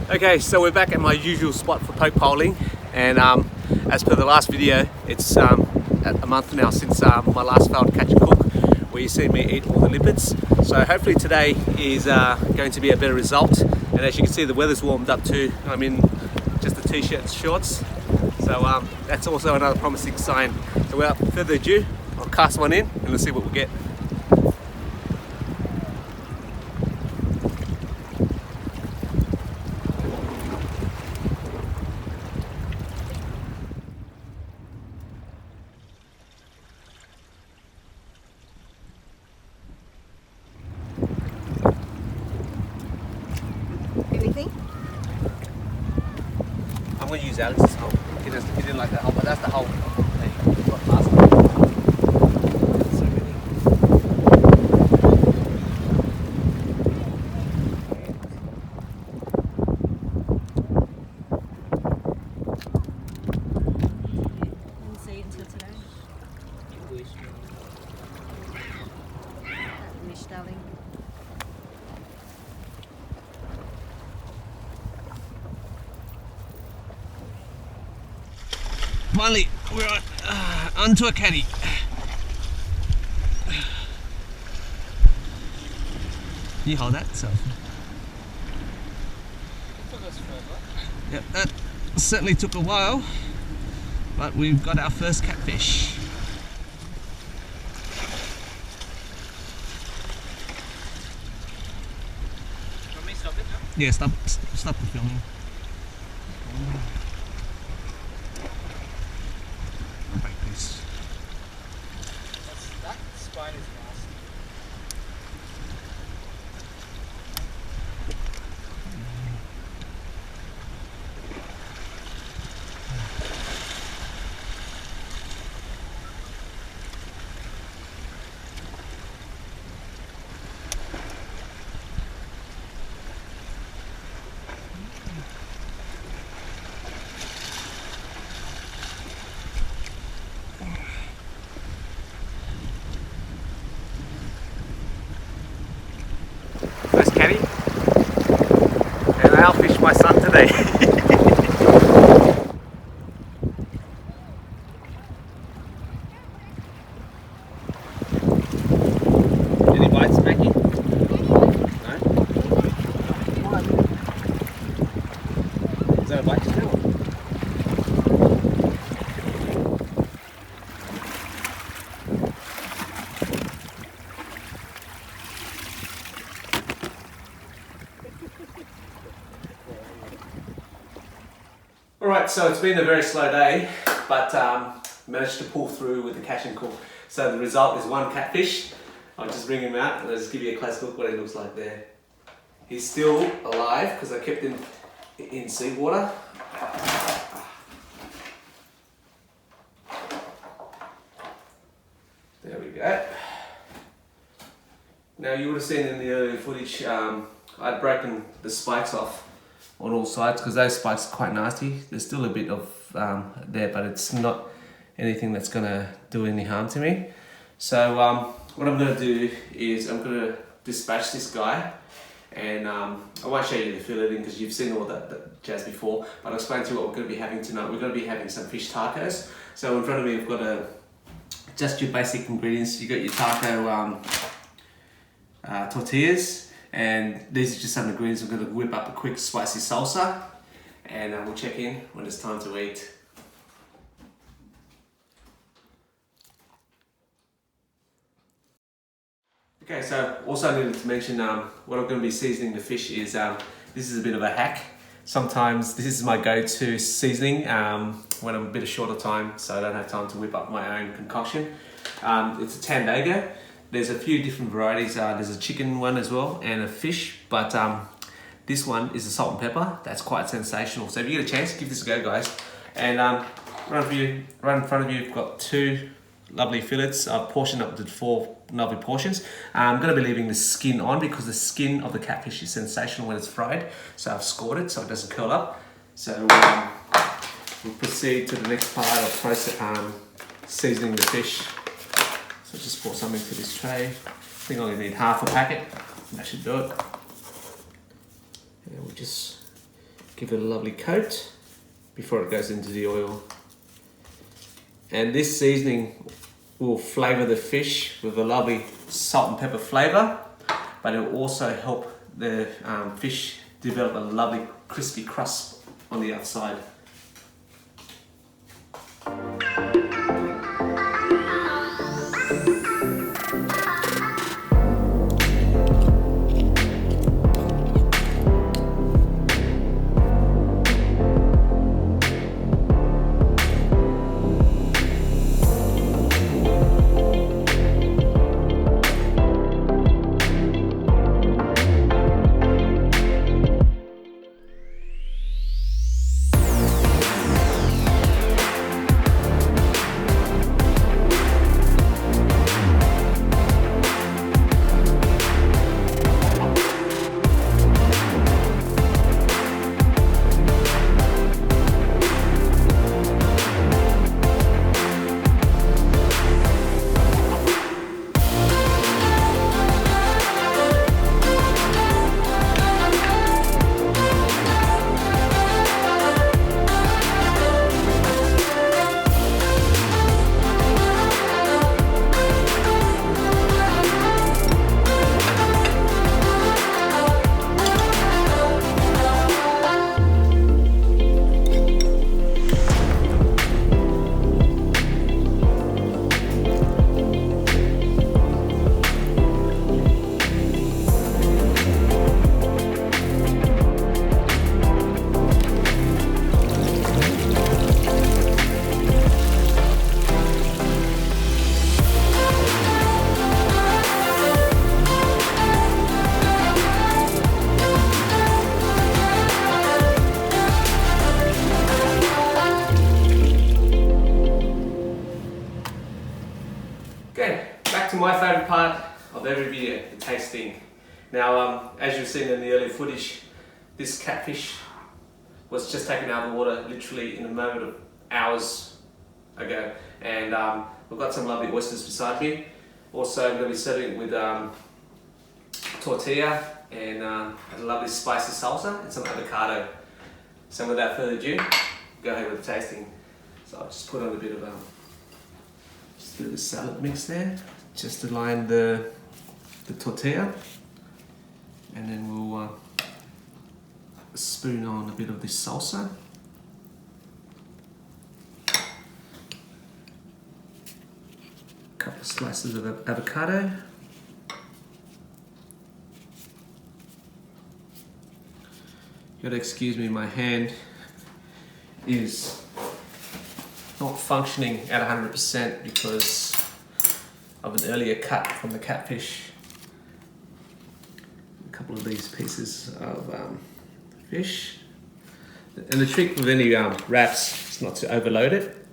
Okay, so we're back at my usual spot for poke poling, and as per the last video, it's a month now since my last failed catch and cook, where you see me eat all the lipids. So hopefully today is going to be a better result, and as you can see the weather's warmed up too. I'm in just a t-shirt and shorts, so that's also another promising sign. So without further ado, I'll cast one in and let's see what we get. Anything? I'm going to use Alex's hole. He didn't like that hole, but that's the hole that he got last time. So many. Didn't see it until today. Wish, darling. Finally, we're onto a caddy. Can you hold that, Salsa? Yep, that certainly took a while, but we've got our first catfish. Want me to stop it now? Yeah, stop the filming. I'll break this. That spine is nasty. First caddy, and I'll fish my son today. Any bites, Mackie? No? Is that a bite still? Alright, so it's been a very slow day, but managed to pull through with the catch and cook. So the result is one catfish. I'll just bring him out and I'll just give you a close look what he looks like there. He's still alive because I kept him in seawater. There we go. Now you would have seen in the earlier footage, I'd broken the spikes off on all sides because those spikes are quite nasty. There's still a bit of there, but it's not anything that's going to do any harm to me. So what I'm going to do is I'm going to dispatch this guy, and I won't show you the filleting because you've seen all that jazz before, but I'll explain to you what we're going to be having tonight. We're going to be having some fish tacos. So in front of me I've got just your basic ingredients. You got your taco tortillas, and these are just some ingredients. I'm going to whip up a quick spicy salsa, and we'll check in when it's time to eat. Okay, so also I needed to mention what I'm going to be seasoning the fish is, this is a bit of a hack. Sometimes this is my go-to seasoning when I'm a bit of shorter time, so I don't have time to whip up my own concoction. It's a tandago. There's a few different varieties. There's a chicken one as well and a fish, but this one is a salt and pepper. That's quite sensational. So if you get a chance, give this a go, guys. And right in front of you, you've got two lovely fillets. I've portioned up to 4 lovely portions. I'm going to be leaving the skin on because the skin of the catfish is sensational when it's fried. So I've scored it so it doesn't curl up. So we'll proceed to the next part of process, seasoning the fish. So just pour some into this tray. I think I only need half a packet. That should do it. And we'll just Give it a lovely coat before it goes into the oil. And this seasoning will flavour the fish with a lovely salt and pepper flavour, but it will also help the fish develop a lovely crispy crust on the outside. Okay, back to my favourite part of every video, the tasting. Now, as you've seen in the earlier footage, this catfish was just taken out of the water literally in a moment of hours ago. And we've got some lovely oysters beside me. Also, I'm going to be serving it with tortilla and a lovely spicy salsa and some avocado. So without further ado, go ahead with the tasting. So I'll just put on a bit of the salad mix there, just to line the tortilla, and then we'll spoon on a bit of this salsa. A couple of slices of avocado. You gotta excuse me, my hand is not functioning at 100% because of an earlier cut from the catfish. A couple of these pieces of fish. And the trick with any wraps is not to overload it,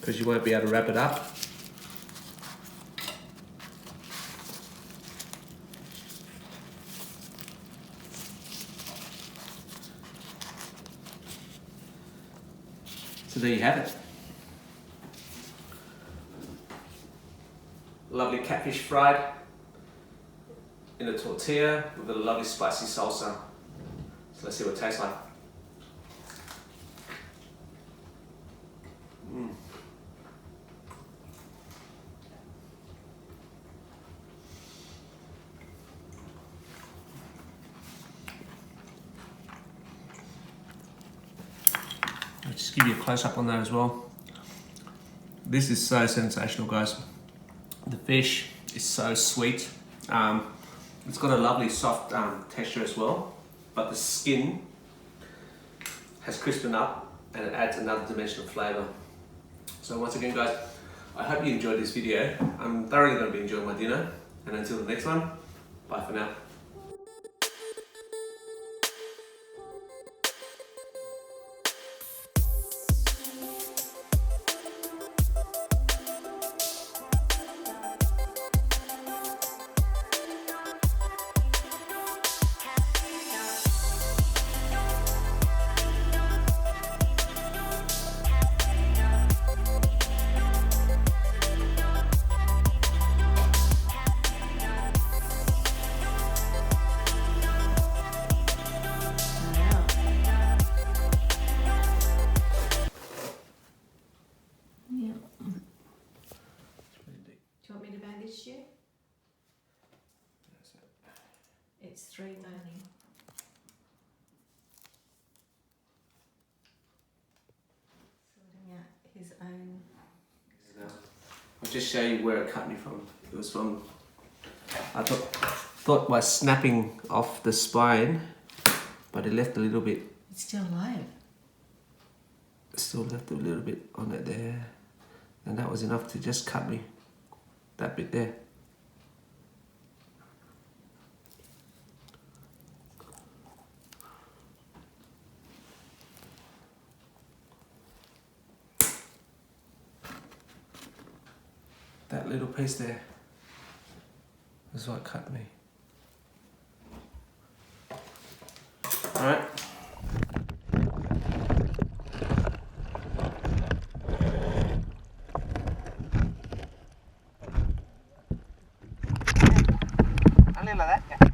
because you won't be able to wrap it up. So there you have it. Lovely catfish fried in a tortilla with a lovely spicy salsa. So let's see what it tastes like. I'll just give you a close-up on that as well. This is so sensational, guys. The fish is so sweet. It's got a lovely soft texture as well, but the skin has crispened up and it adds another dimension of flavour. So once again, guys, I hope you enjoyed this video. I'm thoroughly going to be enjoying my dinner, and until the next one, bye for now. Straight only. Sorting out his own. I'll just show you where it cut me from. It was from, I thought by snapping off the spine, but it left a little bit. It's still alive. Still left a little bit on it there, and that was enough to just cut me. That bit there. That little piece there is what cut me. Alright. A little of that.